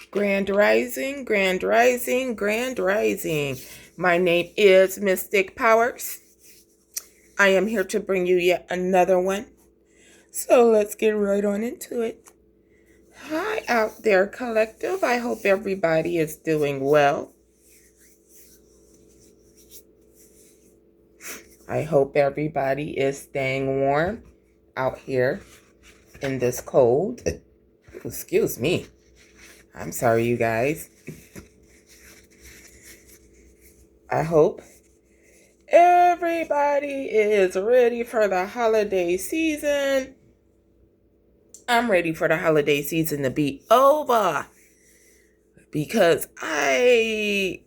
Grand Rising, Grand Rising, Grand Rising. My name is Mystic Powers. I am here to bring you yet another one. So let's get right on into it. Hi out there, collective. I hope everybody is doing well. I hope everybody is staying warm out here in this cold. Excuse me. I'm sorry, you guys. I hope everybody is ready for the holiday season. I'm ready for the holiday season to be over. Because ever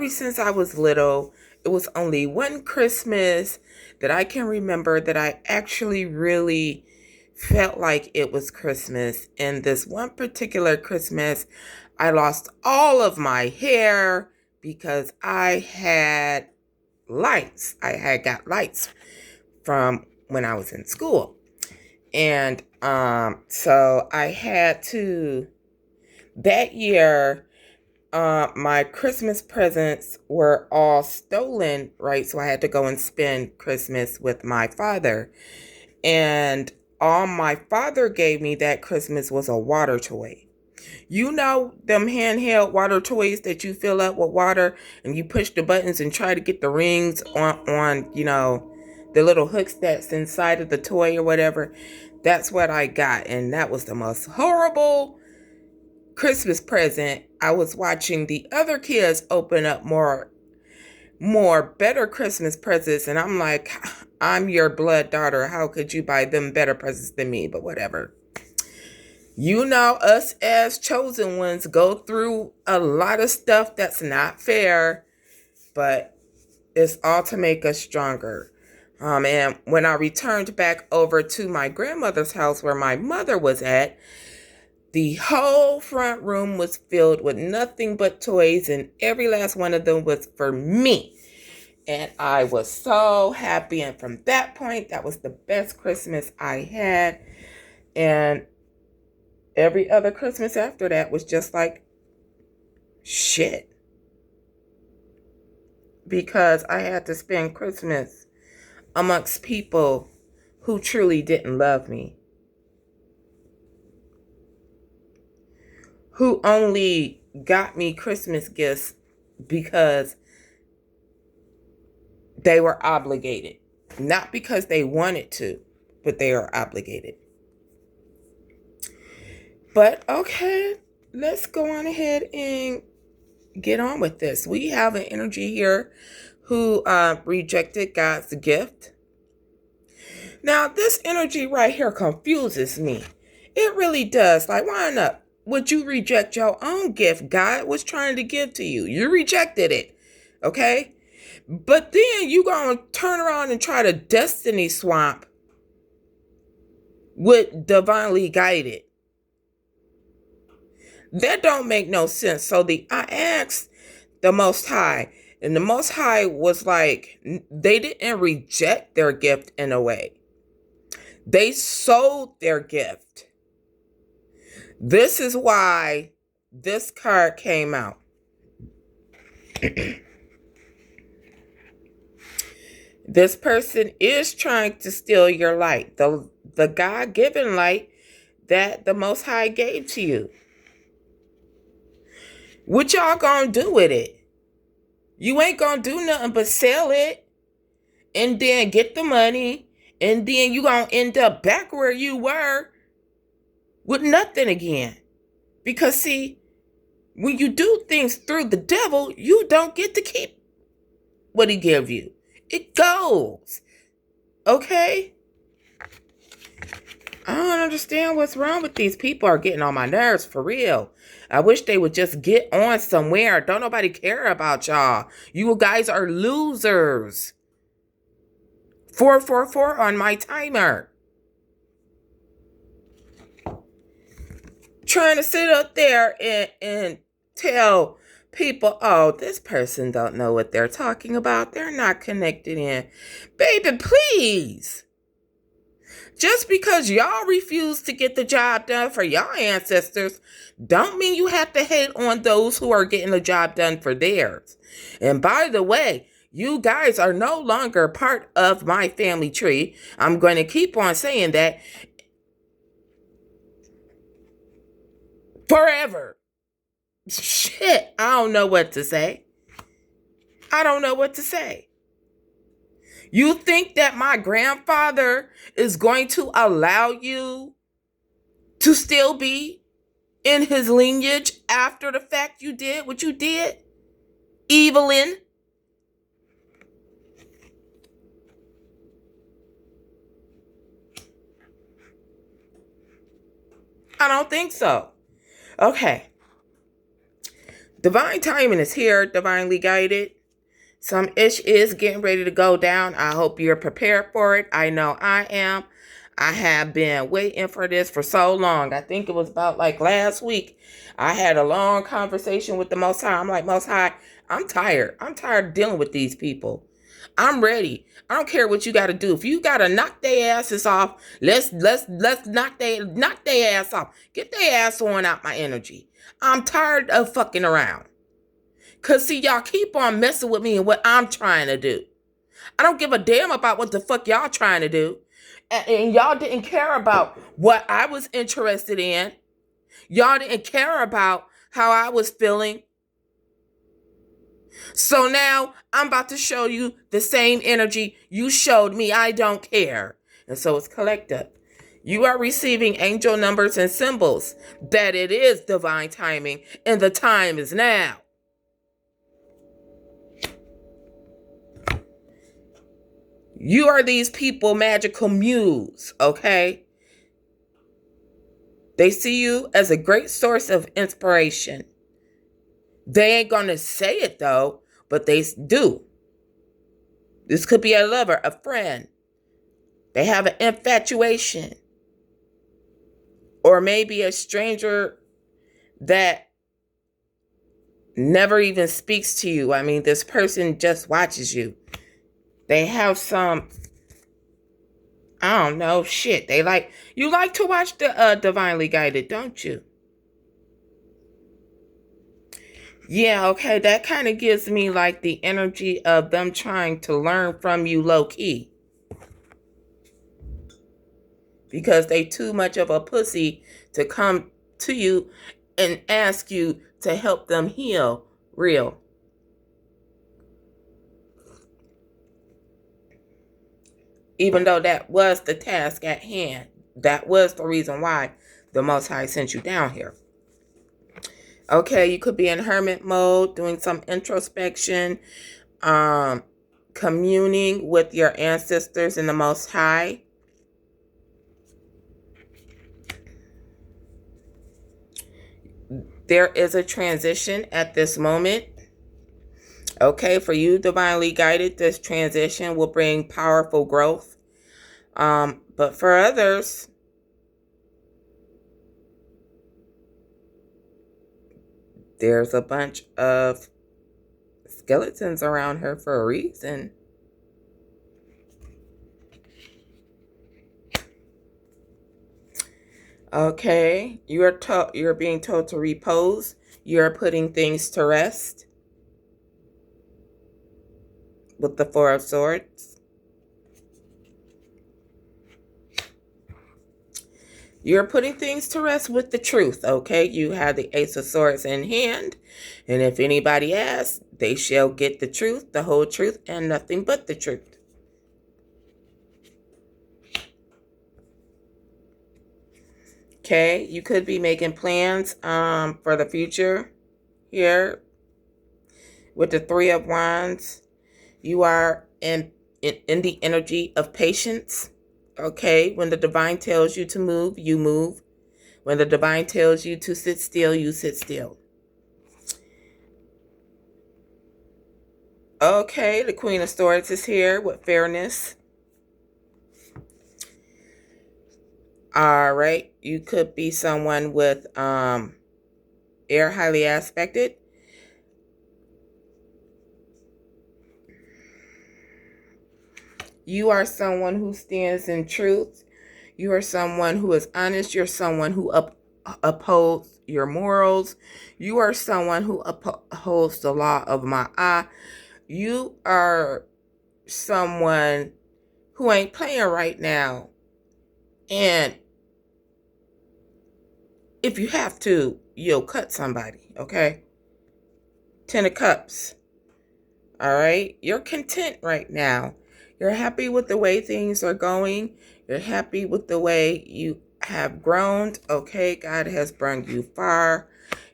since I was little, it was only one Christmas that I can remember that I actually really felt like it was Christmas. And this one particular Christmas, I lost all of my hair because I had lights. I had got lights from when I was in school. And so I had to, that year, my Christmas presents were all stolen, right? So I had to go and spend Christmas with my father. And all my father gave me that Christmas was a water toy. You know them handheld water toys that you fill up with water and you push the buttons and try to get the rings on the little hooks that's inside of the toy or whatever. That's what I got. And that was the most horrible Christmas present. I was watching the other kids open up more better Christmas presents, and I'm like, I'm your blood daughter. How could you buy them better presents than me? But whatever. You know, us as chosen ones go through a lot of stuff that's not fair, but it's all to make us stronger. And when I returned back over to my grandmother's house where my mother was at, the whole front room was filled with nothing but toys, and every last one of them was for me. And I was so happy. And from that point, that was the best Christmas I had. And every other Christmas after that was just like shit. Because I had to spend Christmas amongst people who truly didn't love me. Who only got me Christmas gifts because they were obligated. Not because they wanted to, but they are obligated. But okay, let's go on ahead and get on with this. We have an energy here who rejected God's gift. Now, this energy right here confuses me. It really does. Like, why not? Would you reject your own gift God was trying to give to you? You rejected it, okay? But then you gonna turn around and try to destiny swap with divinely guided. That don't make no sense. So I asked the Most High, and the Most High was like, they didn't reject their gift in a way. They sold their gift. This is why this card came out. This person is trying to steal your light, the God-given light that the Most High gave to you. What y'all gonna do with it? You ain't gonna do nothing but sell it and then get the money, and then you gonna end up back where you were with nothing again. Because see, when you do things through the devil, you don't get to keep what he gives you. It goes. Okay? I don't understand what's wrong with these people. Are getting on my nerves for real. I wish they would just get on somewhere. Don't nobody care about y'all. You guys are losers. 444 on my timer. Trying to sit up there and tell people, oh, this person don't know what they're talking about. They're not connected in. Baby, please. Just because y'all refuse to get the job done for y'all ancestors, don't mean you have to hate on those who are getting the job done for theirs. And by the way, you guys are no longer part of my family tree. I'm going to keep on saying that forever. Shit, I don't know what to say. I don't know what to say. You think that my grandfather is going to allow you to still be in his lineage after the fact you did what you did? Evelyn? I don't think so. Okay. Divine timing is here, divinely guided. Some ish is getting ready to go down. I hope you're prepared for it. I know I am. I have been waiting for this for so long. I think it was about like last week. I had a long conversation with the Most High. I'm like, Most High, I'm tired. I'm tired of dealing with these people. I'm ready. I don't care what you got to do. If you got to knock their asses off, let's knock their ass off. Get their ass on out my energy. I'm tired of fucking around. Because, see, y'all keep on messing with me and what I'm trying to do. I don't give a damn about what the fuck y'all trying to do. And y'all didn't care about what I was interested in. Y'all didn't care about how I was feeling. So now I'm about to show you the same energy you showed me. I don't care. And so it's collective. You are receiving angel numbers and symbols that it is divine timing and the time is now. You are these people magical muse, okay? They see you as a great source of inspiration. They ain't gonna say it though, but they do. This could be a lover, a friend. They have an infatuation. Or maybe a stranger that never even speaks to you. I mean, this person just watches you. They have some, I don't know, shit. You like to watch the Divinely Guided, don't you? Yeah, okay, that kind of gives me like the energy of them trying to learn from you low key. Because they too much of a pussy to come to you and ask you to help them heal real. Even though that was the task at hand. That was the reason why the Most High sent you down here. Okay, you could be in hermit mode, doing some introspection, communing with your ancestors in the Most High. There is a transition at this moment. Okay, for you, divinely guided, this transition will bring powerful growth. But for others, there's a bunch of skeletons around her for a reason. Okay, you're being told to repose. You're putting things to rest with the Four of Swords. You're putting things to rest with the truth, okay? You have the Ace of Swords in hand. And if anybody asks, they shall get the truth, the whole truth, and nothing but the truth. Okay, you could be making plans for the future here. With the Three of Wands, you are in the energy of patience. Okay, when the divine tells you to move, you move. When the divine tells you to sit still, you sit still. Okay, the Queen of Swords is here with fairness. All right, you could be someone with air highly aspected. You are someone who stands in truth. You are someone who is honest. You're someone who upholds your morals. You are someone who upholds the law of Ma'ah. You are someone who ain't playing right now. And if you have to, you'll cut somebody, okay? 10 of Cups. All right? You're content right now. You're happy with the way things are going. You're happy with the way you have grown. Okay, God has brought you far,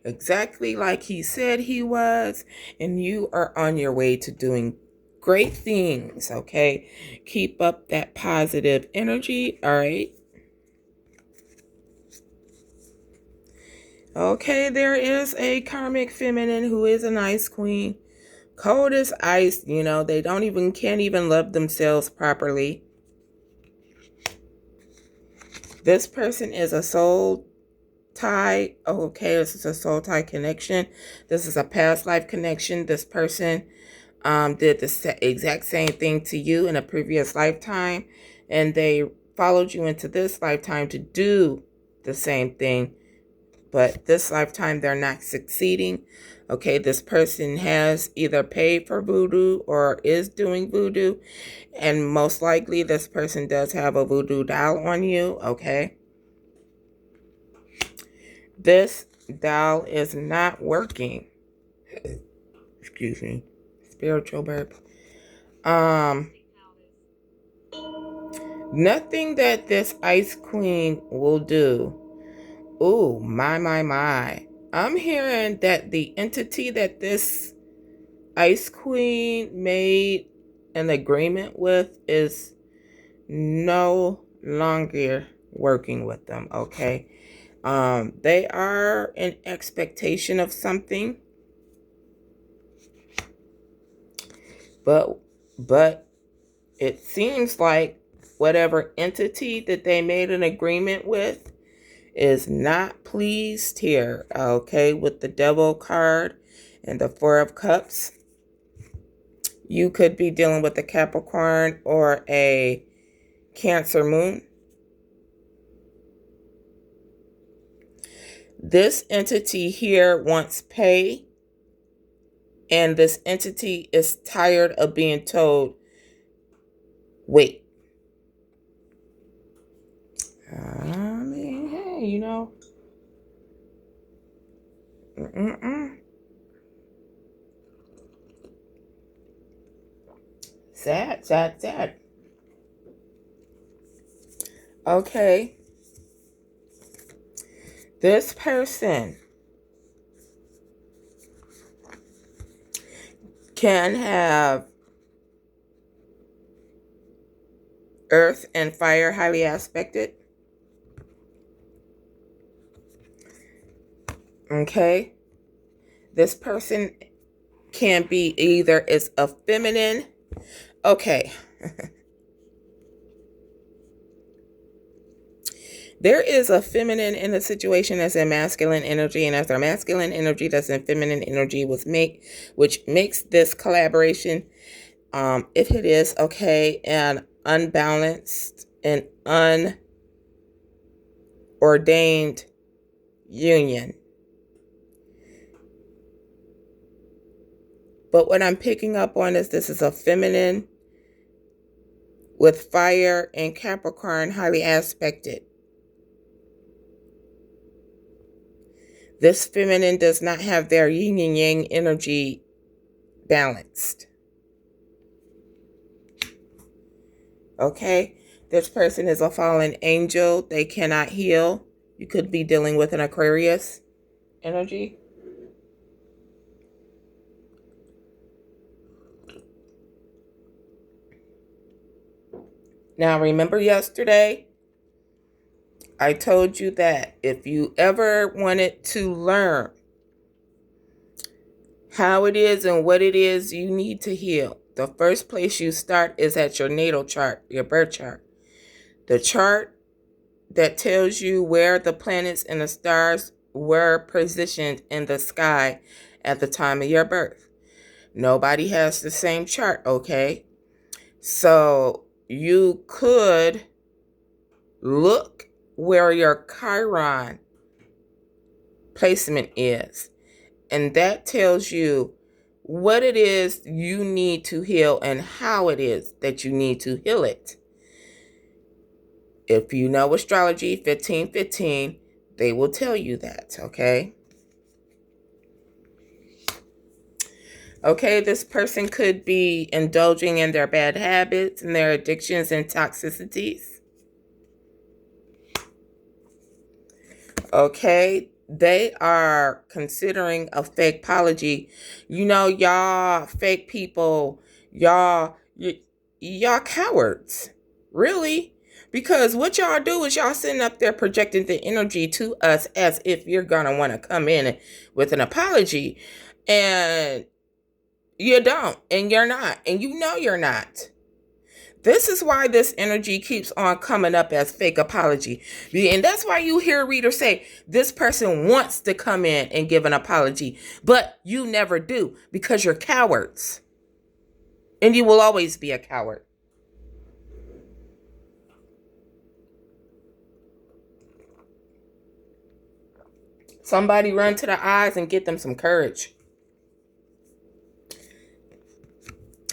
exactly like He said He was. And you are on your way to doing great things, okay? Keep up that positive energy, all right? Okay, there is a karmic feminine who is an ice queen. Cold as ice, they can't even love themselves properly. This person is a soul tie. Okay, this is a soul tie connection. This is a past life connection. This person did the exact same thing to you in a previous lifetime, and they followed you into this lifetime to do the same thing. But this lifetime, they're not succeeding. Okay, this person has either paid for voodoo or is doing voodoo. And most likely, this person does have a voodoo doll on you. Okay. This doll is not working. Excuse me. Spiritual burp. Nothing that this ice queen will do. Oh, my. I'm hearing that the entity that this ice queen made an agreement with is no longer working with them, okay? They are in expectation of something, but it seems like whatever entity that they made an agreement with is not pleased here, okay, with the Devil card and the Four of Cups. You could be dealing with a Capricorn or a Cancer moon. This entity here wants pay, and this entity is tired of being told, wait. I mean, hey, Sad. Okay. This person can have earth and fire highly aspected. Okay. This person can be either is a feminine. Okay. There is a feminine in a situation that's in masculine energy, and as their masculine energy that's in feminine energy which makes this collaboration, if it is, okay, an unbalanced and unordained union. But what I'm picking up on is this is a feminine with fire and Capricorn highly aspected. This feminine does not have their yin and yang energy balanced. Okay? This person is a fallen angel. They cannot heal. You could be dealing with an Aquarius energy. Now, remember yesterday? I told you that if you ever wanted to learn how it is and what it is you need to heal, the first place you start is at your natal chart, your birth chart. The chart that tells you where the planets and the stars were positioned in the sky at the time of your birth. Nobody has the same chart, okay? So you could look where your Chiron placement is. And that tells you what it is you need to heal and how it is that you need to heal it. If you know astrology 1515, they will tell you that, okay? Okay, this person could be indulging in their bad habits and their addictions and toxicities. Okay, they are considering a fake apology. You know, y'all fake people, y'all cowards. Really? Because what y'all do is y'all sitting up there projecting the energy to us as if you're gonna want to come in with an apology. And you don't, and you're not, and you know you're not. This is why this energy keeps on coming up as fake apology. And that's why you hear readers say, this person wants to come in and give an apology, but you never do because you're cowards. And you will always be a coward. Somebody run to the eyes and get them some courage.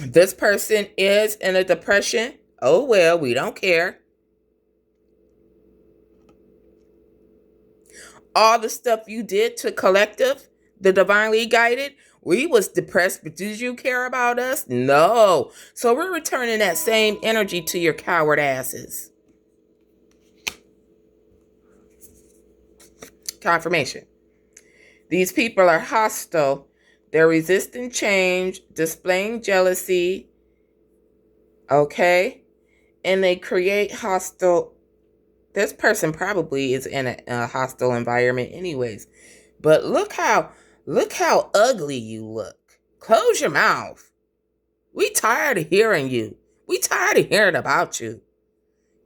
This person is in a depression. Oh, well, we don't care. All the stuff you did to collective, the divinely guided, we was depressed, but did you care about us? No. So we're returning that same energy to your coward asses. Confirmation. These people are hostile. They're resisting change, displaying jealousy. Okay? And they create hostile. This person probably is in a hostile environment anyways. But look how ugly you look. Close your mouth. We tired of hearing you. We tired of hearing about you.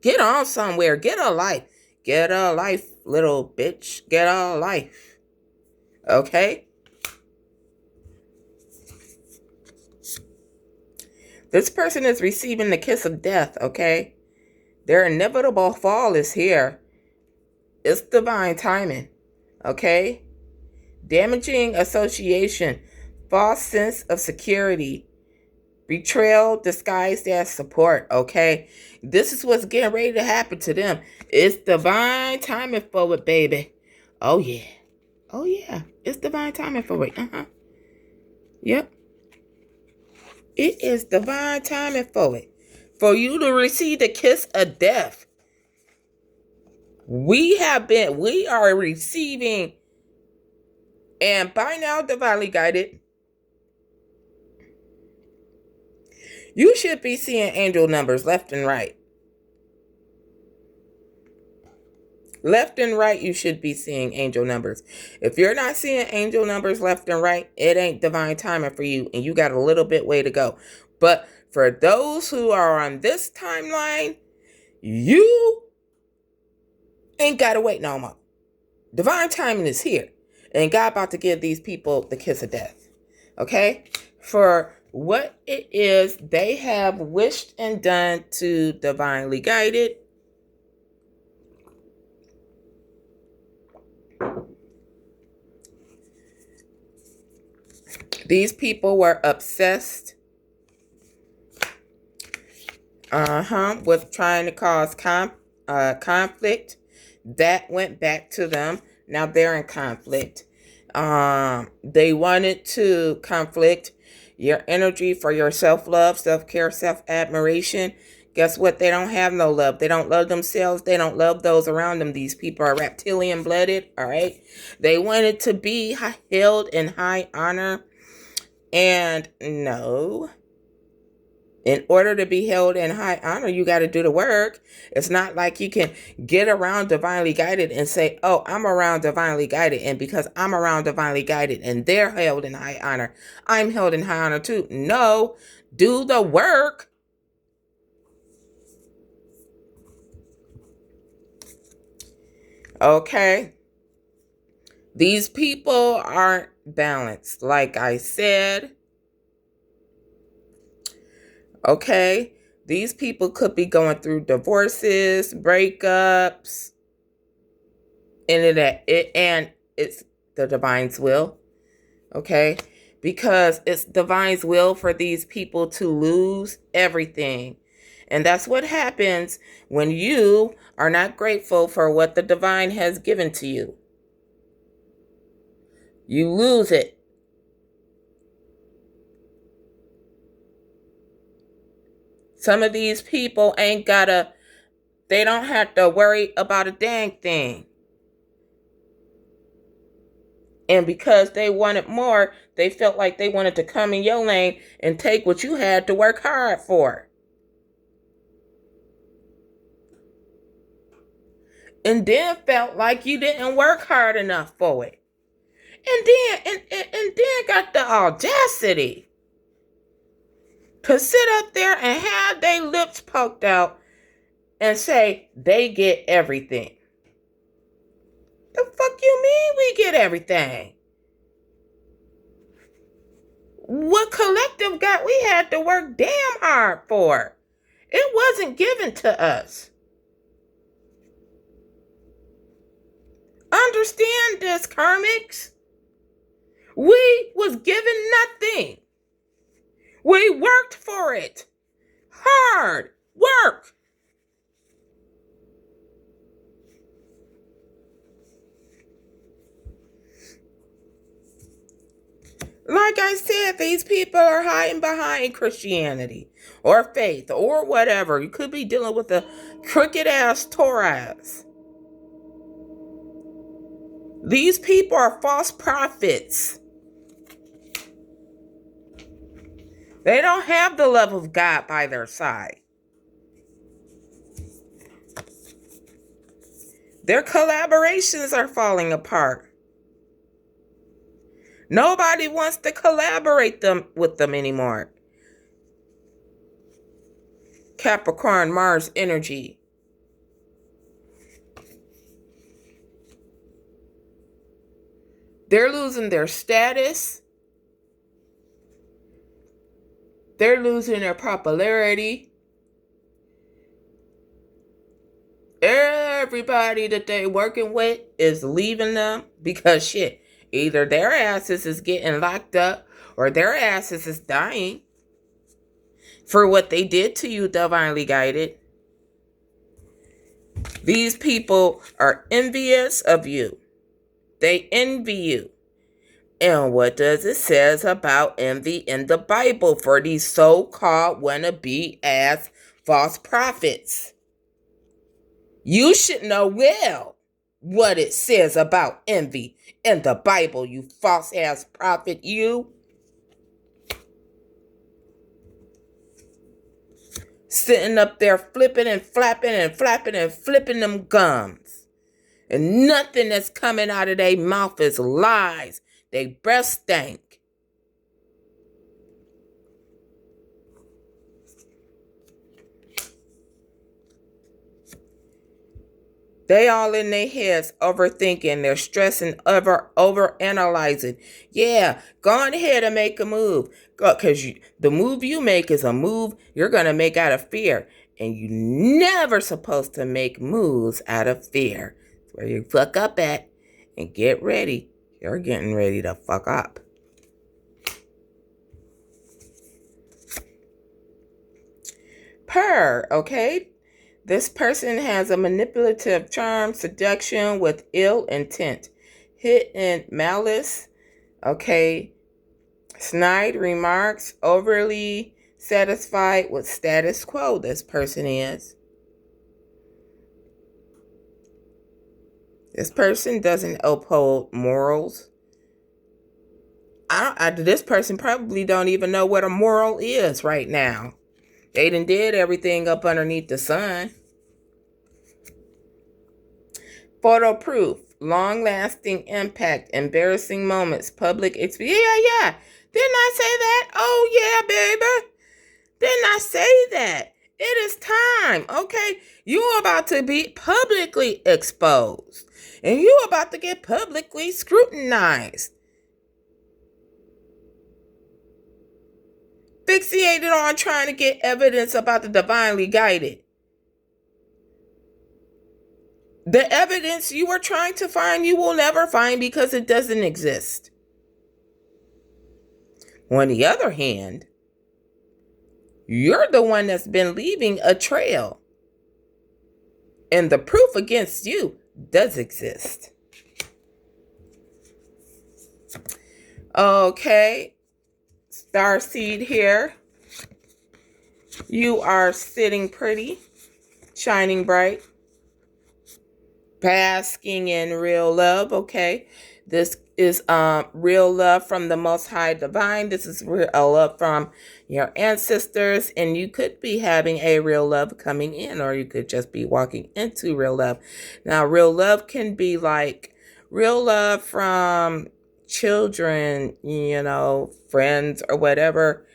Get on somewhere. Get a life. Get a life, little bitch. Get a life. Okay? This person is receiving the kiss of death, okay? Their inevitable fall is here. It's divine timing, okay? Damaging association, false sense of security, betrayal disguised as support, okay? This is what's getting ready to happen to them. It's divine timing for it, baby. Oh, yeah. Oh, yeah. It's divine timing for it. Yep. It is divine timing for it. For you to receive the kiss of death. We are receiving, and by now divinely guided, you should be seeing angel numbers left and right. Left and right, you should be seeing angel numbers. If you're not seeing angel numbers left and right, it ain't divine timing for you, and you got a little bit way to go. But for those who are on this timeline, you ain't got to wait no more. Divine timing is here, and God about to give these people the kiss of death. Okay? For what it is they have wished and done to divinely guided, these people were obsessed with trying to cause conflict. That went back to them. Now they're in conflict. They wanted to conflict your energy for your self-love, self-care, self-admiration. Guess what? They don't have no love. They don't love themselves. They don't love those around them. These people are reptilian blooded. All right. They wanted to be held in high honor. And no, in order to be held in high honor, you got to do the work. It's not like you can get around divinely guided and say, oh, I'm around divinely guided. And because I'm around divinely guided and they're held in high honor, I'm held in high honor too. No, do the work. Okay. These people aren't balanced, like I said. Okay. These people could be going through divorces, breakups, and it's the divine's will, okay? Because it's divine's will for these people to lose everything. And that's what happens when you are not grateful for what the divine has given to you. You lose it. Some of these people they don't have to worry about a dang thing. And because they wanted more, they felt like they wanted to come in your lane and take what you had to work hard for. And then felt like you didn't work hard enough for it. And then got the audacity to sit up there and have their lips poked out and say they get everything. The fuck you mean we get everything? What collective got we had to work damn hard for? It wasn't given to us. Understand this, karmics. We was given nothing. We worked for it. Hard work. Like I said, these people are hiding behind Christianity or faith or whatever. You could be dealing with a crooked ass Taurus. These people are false prophets. They don't have the love of God by their side. Their collaborations are falling apart. Nobody wants to collaborate with them anymore. Capricorn, Mars energy. They're losing their status. They're losing their popularity. Everybody that they're working with is leaving them because shit. Either their asses is getting locked up or their asses is dying for what they did to you, divinely guided. These people are envious of you. They envy you. And what does it says about envy in the Bible for these so-called wannabe ass false prophets? You should know well what it says about envy in the Bible, you false ass prophet, you. Sitting up there flipping and flapping and flapping and flipping them gums. And nothing that's coming out of their mouth is lies. They breath stank. They all in their heads overthinking. They're stressing, over analyzing. Yeah, go on ahead and make a move. Because the move you make is a move you're going to make out of fear. And you never supposed to make moves out of fear. That's where you fuck up at. And get ready. You're getting ready to fuck up. Okay? This person has a manipulative charm, seduction with ill intent, hidden malice, okay? Snide remarks, overly satisfied with status quo, this person is. This person doesn't uphold morals. This person probably don't even know what a moral is right now. They done did everything up underneath the sun. Photo proof, long-lasting impact, embarrassing moments, public experience. Yeah. Didn't I say that? Oh, yeah, baby. Didn't I say that? It is time, okay? You're about to be publicly exposed. And you're about to get publicly scrutinized. fixated on trying to get evidence about the divinely guided. The evidence you are trying to find, you will never find because it doesn't exist. On the other hand, you're the one that's been leaving a trail. And the proof against you does exist. Okay, Starseed here. You are sitting pretty, shining bright, basking in real love. Okay, this is real love from the Most High Divine. This is real love from your ancestors, and you could be having a real love coming in, or you could just be walking into real love. Now, real love can be like real love from children, friends or whatever.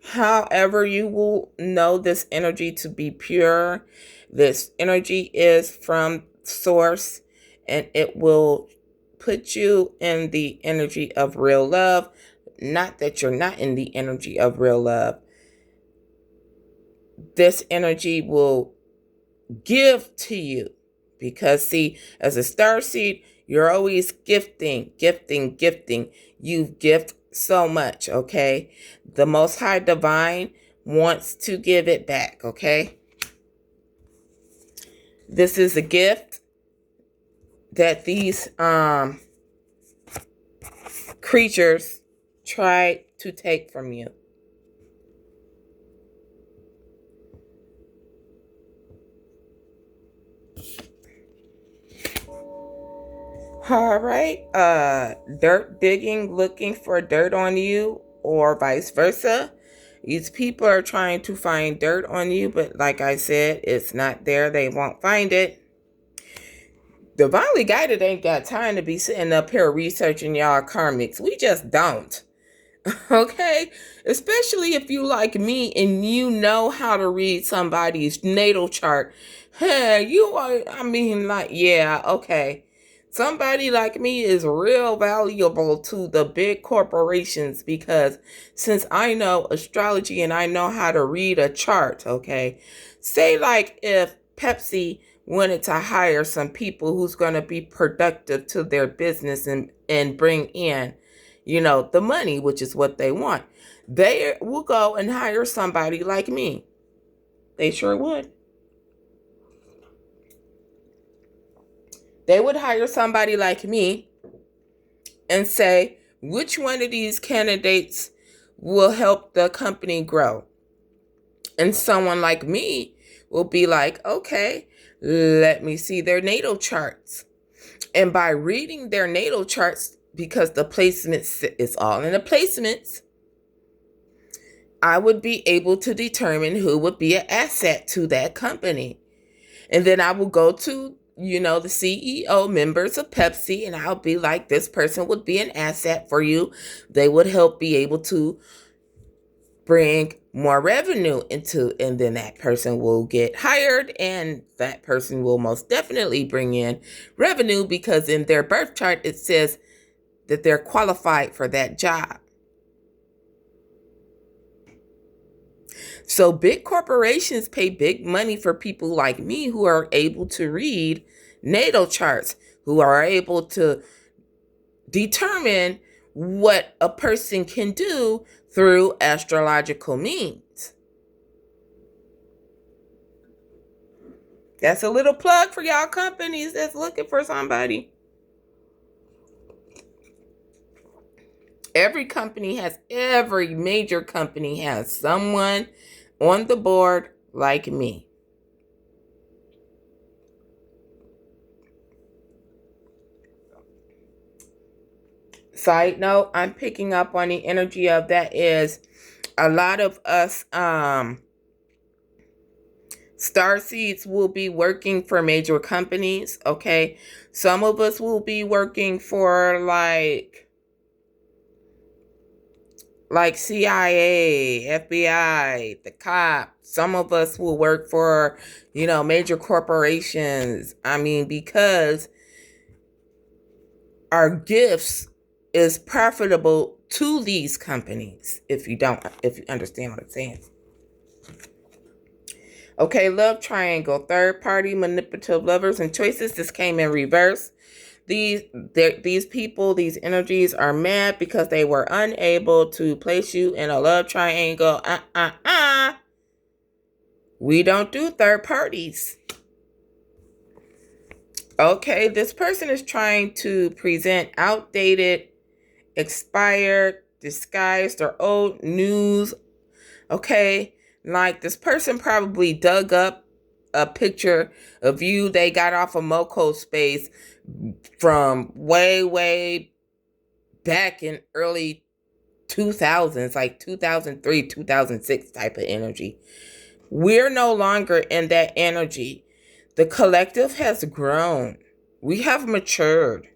However, you will know this energy to be pure. This energy is from source, and it will put you in the energy of real love. Not that you're not in the energy of real love. This energy will give to you, because see, as a starseed, you're always gifting. You gift so much, okay? The Most High Divine wants to give it back, okay? This is a gift that these creatures try to take from you. All right, dirt digging, looking for dirt on you, or vice versa. These people are trying to find dirt on you, but like I said, it's not there. They won't find it. Divinely guided ain't got time to be sitting up here researching y'all karmics. We just don't. Okay? Especially if you like me and you know how to read somebody's natal chart. Hey, yeah, okay. Somebody like me is real valuable to the big corporations, because since I know astrology and I know how to read a chart, okay? Say like if Pepsi wanted to hire some people who's going to be productive to their business and bring in, the money, which is what they want. They will go and hire somebody like me. They sure would. They would hire somebody like me and say, which one of these candidates will help the company grow? And someone like me will be like, okay, let me see their natal charts. And by reading their natal charts, because the placements is all in the placements, I would be able to determine who would be an asset to that company. And then I will go to the CEO members of Pepsi, and I'll be like, this person would be an asset for you. They would help be able to bring more revenue into, and then that person will get hired, and that person will most definitely bring in revenue, because in their birth chart, it says that they're qualified for that job. So big corporations pay big money for people like me who are able to read natal charts, who are able to determine what a person can do through astrological means. That's a little plug for y'all companies that's looking for somebody. Every major company has someone on the board like me. Side note, I'm picking up on the energy of that is a lot of us starseeds will be working for major companies, okay? Some of us will be working for like CIA, FBI, the cop. Some of us will work for, major corporations. Because our gifts is profitable to these companies, if you understand what I'm saying. Okay, love triangle, third party, manipulative lovers and choices. This came in reverse. These people, these energies are mad because they were unable to place you in a love triangle. We don't do third parties. Okay, this person is trying to present outdated, expired, disguised, or old news. Okay, like this person probably dug up a picture of you they got off of Moco Space from way back in early 2000s, like 2003, 2006 type of energy. We're no longer in that energy. The collective has grown. We have matured.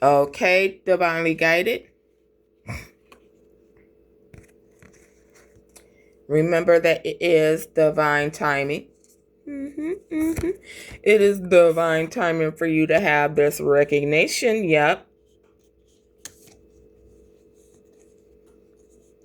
Okay, divinely guided. Remember that it is divine timing. It is divine timing for you to have this recognition. Yep.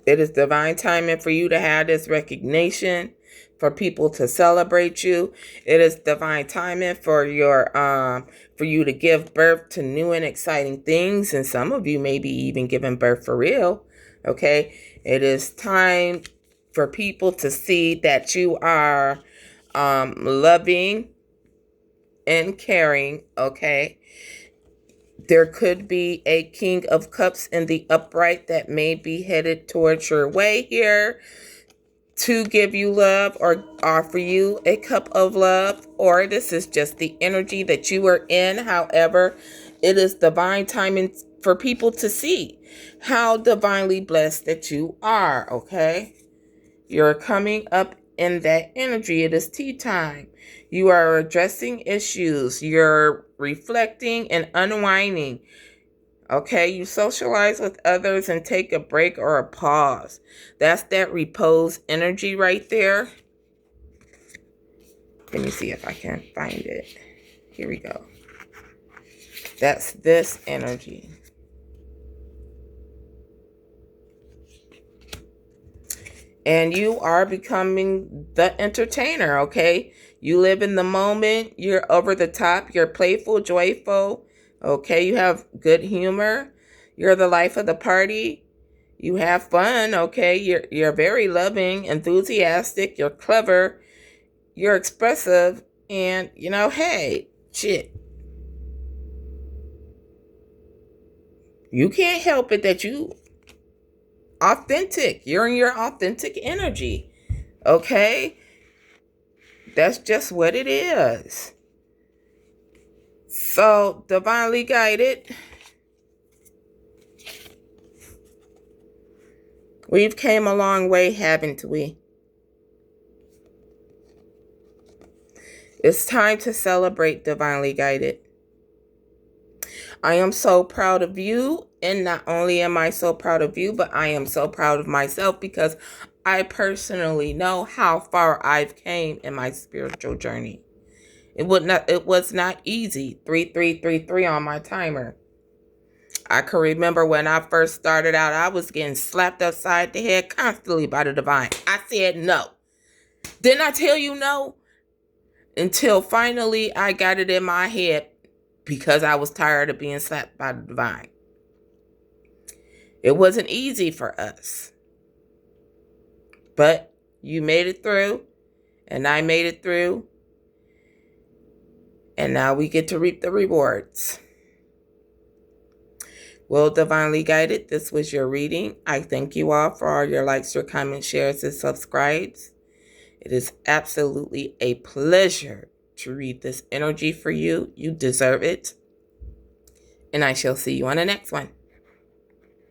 It is divine timing for you to have this recognition, for people to celebrate you. It is divine timing for you to give birth to new and exciting things, and some of you may be even giving birth for real. Okay, it is time for people to see that you are loving and caring. Okay, there could be a King of Cups in the upright that may be headed towards your way here to give you love or offer you a cup of love, or this is just the energy that you are in. However, it is divine timing for people to see how divinely blessed that you are. Okay, you're coming up in that energy. It is tea time. You are addressing issues. You're reflecting and unwinding. Okay, you socialize with others and take a break or a pause. That's that repose energy right there. Let me see if I can find it. Here we go. That's this energy. And you are becoming the entertainer, okay? You live in the moment. You're over the top. You're playful, joyful. Okay, you have good humor. You're the life of the party. You have fun, okay? You're very loving, enthusiastic. You're clever. You're expressive. And, hey, shit. You can't help it that you authentic. You're in your authentic energy. Okay? That's just what it is. So, divinely guided. We've came a long way, haven't we? It's time to celebrate, divinely guided. I am so proud of you. And not only am I so proud of you, but I am so proud of myself because I personally know how far I've came in my spiritual journey. It was not easy. 3333 on my timer. I can remember when I first started out, I was getting slapped upside the head constantly by the divine. I said no. Didn't I tell you no? Until finally I got it in my head because I was tired of being slapped by the divine. It wasn't easy for us. But you made it through, and I made it through. And now we get to reap the rewards. Well, divinely guided, this was your reading. I thank you all for all your likes, your comments, shares, and subscribes. It is absolutely a pleasure to read this energy for you. You deserve it. And I shall see you on the next one.